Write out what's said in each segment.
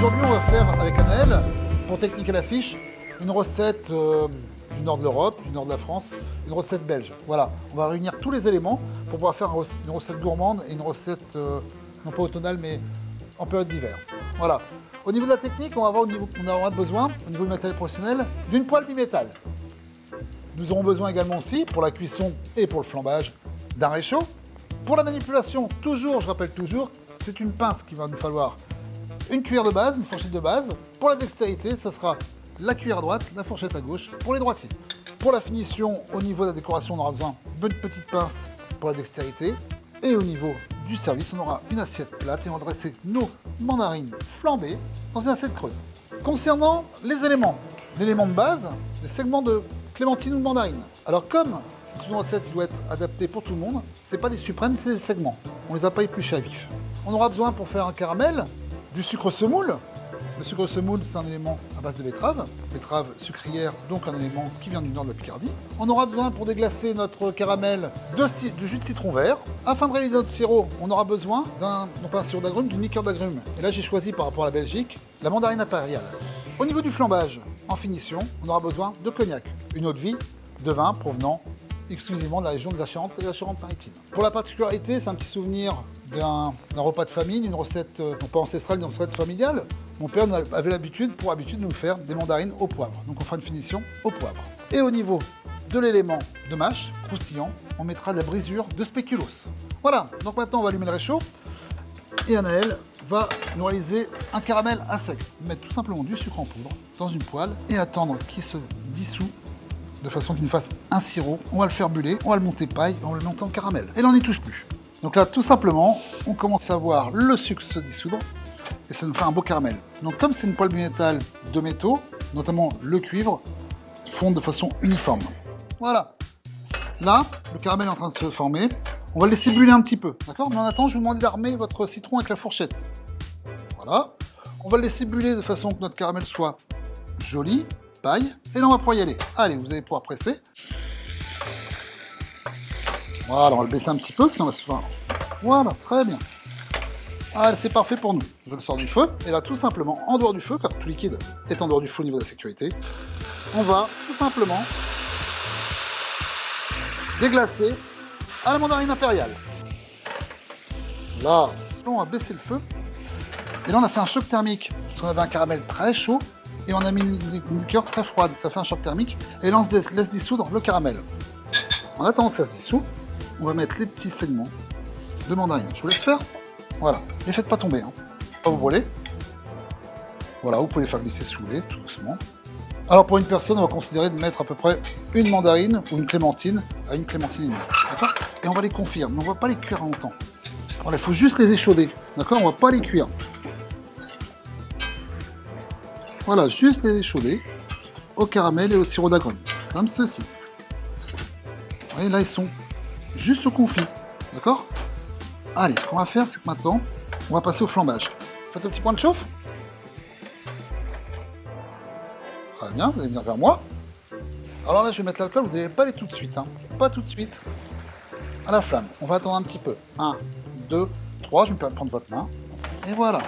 aujourd'hui, on va faire avec Anaël, pour Technique à la fiche, une recette du nord de l'Europe, du nord de la France, une recette belge. Voilà, on va réunir tous les éléments pour pouvoir faire une recette gourmande et une recette, non pas automnale, mais en période d'hiver. Voilà. Au niveau de la technique, on aura besoin, au niveau du matériel professionnel, d'une poêle bimétal. Nous aurons besoin également aussi, pour la cuisson et pour le flambage, d'un réchaud. Pour la manipulation, toujours, je rappelle toujours, c'est une pince qu'il va nous falloir. Une cuillère de base, une fourchette de base. Pour la dextérité, ça sera la cuillère à droite, la fourchette à gauche pour les droitiers. Pour la finition, au niveau de la décoration, on aura besoin d'une petite pince pour la dextérité. Et au niveau du service, on aura une assiette plate et on va dresser nos mandarines flambées dans une assiette creuse. Concernant les éléments, l'élément de base, les segments de clémentine ou de mandarine. Alors comme c'est une recette qui doit être adaptée pour tout le monde, c'est pas des suprêmes, c'est des segments. On les a pas épluchés à vif. On aura besoin pour faire un caramel du sucre semoule. Le sucre semoule, c'est un élément à base de betterave sucrière, donc un élément qui vient du nord de la Picardie. On aura besoin pour déglacer notre caramel du jus de citron vert. Afin de réaliser notre sirop, on aura besoin non pas un sirop d'agrumes, d'une liqueur d'agrumes. Et là, j'ai choisi par rapport à la Belgique, la mandarine impériale. Au niveau du flambage, en finition, on aura besoin de cognac, une eau de vie, de vin provenant exclusivement de la région de la Charente et de la Charente-Maritime. Pour la particularité, c'est un petit souvenir d'un repas de famille, d'une recette non pas ancestrale, d'une recette familiale. Mon père avait pour habitude de nous faire des mandarines au poivre. Donc on fera une finition au poivre. Et au niveau de l'élément de mâche, croustillant, on mettra de la brisure de spéculoos. Voilà, donc maintenant on va allumer le réchaud. Et Anaël va nous réaliser un caramel à sec. Mettre tout simplement du sucre en poudre dans une poêle et attendre qu'il se dissout de façon qu'il nous fasse un sirop. On va le faire buller, on va le monter paille, on va le monter en caramel. Et là on n'y touche plus. Donc là tout simplement, on commence à voir le sucre se dissoudre et ça nous fait un beau caramel. Donc comme c'est une poêle bimétal de métaux, notamment le cuivre, fond de façon uniforme. Voilà. Là, le caramel est en train de se former. On va le laisser buller un petit peu, d'accord? Mais en attendant, je vous demande d'armer votre citron avec la fourchette. Voilà. On va le laisser buller de façon que notre caramel soit joli, paille. Et là, on va pouvoir y aller. Allez, vous allez pouvoir presser. Voilà, on va le baisser un petit peu, sinon on va se faire... Voilà, très bien. Allez, c'est parfait pour nous. Je le sors du feu. Et là, tout simplement, en dehors du feu, car tout liquide est en dehors du feu au niveau de la sécurité, on va tout simplement déglacer à la mandarine impériale. Là, on va baisser le feu. Et là, on a fait un choc thermique. Parce qu'on avait un caramel très chaud et on a mis une liqueur très froide. Ça fait un choc thermique. Et là, on se laisse dissoudre le caramel. En attendant que ça se dissout, on va mettre les petits segments de mandarine. Je vous laisse faire. Voilà. Ne les faites pas tomber. Hein. Pas vous brûler. Voilà, vous pouvez les faire glisser sous le lait, tout doucement. Alors pour une personne, on va considérer de mettre à peu près une mandarine ou une clémentine à une clémentine et demie. D'accord? Et on va les confire, mais on ne va pas les cuire longtemps. Voilà, il faut juste les échauder. D'accord? On ne va pas les cuire. Voilà, juste les échauder au caramel et au sirop d'agrumes. Comme ceci. Vous voyez, là, ils sont juste au confit. D'accord? Allez, ce qu'on va faire, c'est que maintenant, on va passer au flambage. Faites un petit point de chauffe. Très bien, vous allez venir vers moi. Alors là, je vais mettre l'alcool, vous n'allez pas aller tout de suite. Hein. Pas tout de suite. À la flamme. On va attendre un petit peu. 1, 2, 3, je vais me prendre votre main. Et voilà.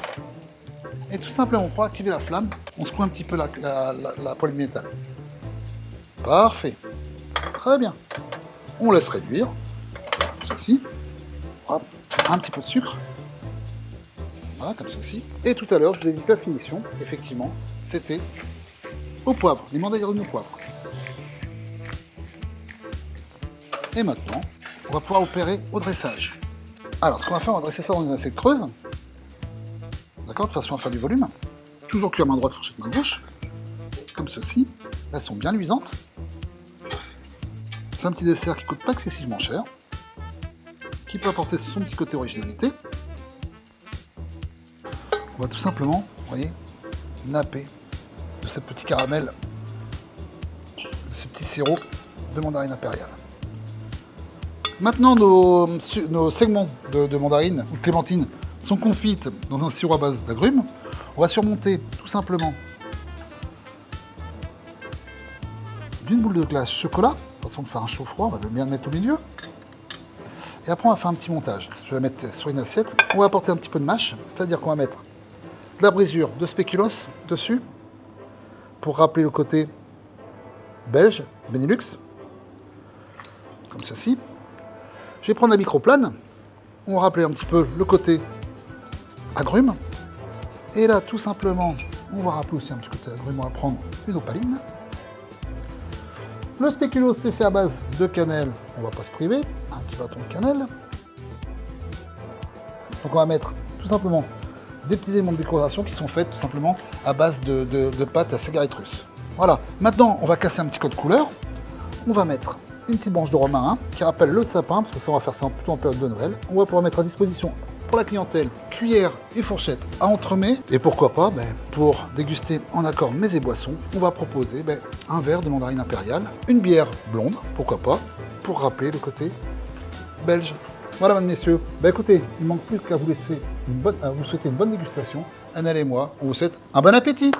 Et tout simplement, pour activer la flamme, on secoue un petit peu la poêle bimétal. Parfait. Très bien. On laisse réduire. Comme ceci. Hop. Un petit peu de sucre. Voilà, comme ceci. Et tout à l'heure, je vous ai dit que la finition, effectivement, c'était au poivre, les mandarines au poivre. Et maintenant, on va pouvoir opérer au dressage. Alors, ce qu'on va faire, on va dresser ça dans une assiette creuse. D'accord, de façon à faire du volume. Toujours cuire main droite, fourchette main gauche. Comme ceci. Là, elles sont bien luisantes. C'est un petit dessert qui ne coûte pas excessivement cher. Qui peut apporter son petit côté originalité. On va tout simplement, vous voyez, napper de ce petit caramel, de ce petit sirop de mandarine impériale. Maintenant, nos segments de mandarine ou de clémentine sont confites dans un sirop à base d'agrumes. On va surmonter tout simplement d'une boule de glace chocolat, de façon de faire un chaud-froid, on va bien le mettre au milieu. Et après, on va faire un petit montage. Je vais la mettre sur une assiette. On va apporter un petit peu de mâche, c'est-à-dire qu'on va mettre de la brisure de spéculoos dessus pour rappeler le côté belge, Benelux, comme ceci. Je vais prendre la microplane, on va rappeler un petit peu le côté agrumes. Et là, tout simplement, on va rappeler aussi un petit côté agrumes, on va prendre une opaline. Le spéculoos, c'est fait à base de cannelle, on va pas se priver, un petit bâton de cannelle. Donc on va mettre tout simplement des petits éléments de décoration qui sont faits tout simplement à base de pâte à cigarette russe. Voilà, maintenant on va casser un petit code couleur. On va mettre une petite branche de romarin qui rappelle le sapin, parce que ça on va faire ça plutôt en période de Noël. On va pouvoir mettre à disposition pour la clientèle cuillère et fourchette à entremets. Et pourquoi pas, pour déguster en accord mets et boissons, on va proposer un verre de mandarine impériale, une bière blonde, pourquoi pas, pour rappeler le côté belge. Voilà, mesdames, messieurs. Écoutez, il ne manque plus qu'à vous laisser à vous souhaiter une bonne dégustation. Annelle et moi, on vous souhaite un bon appétit.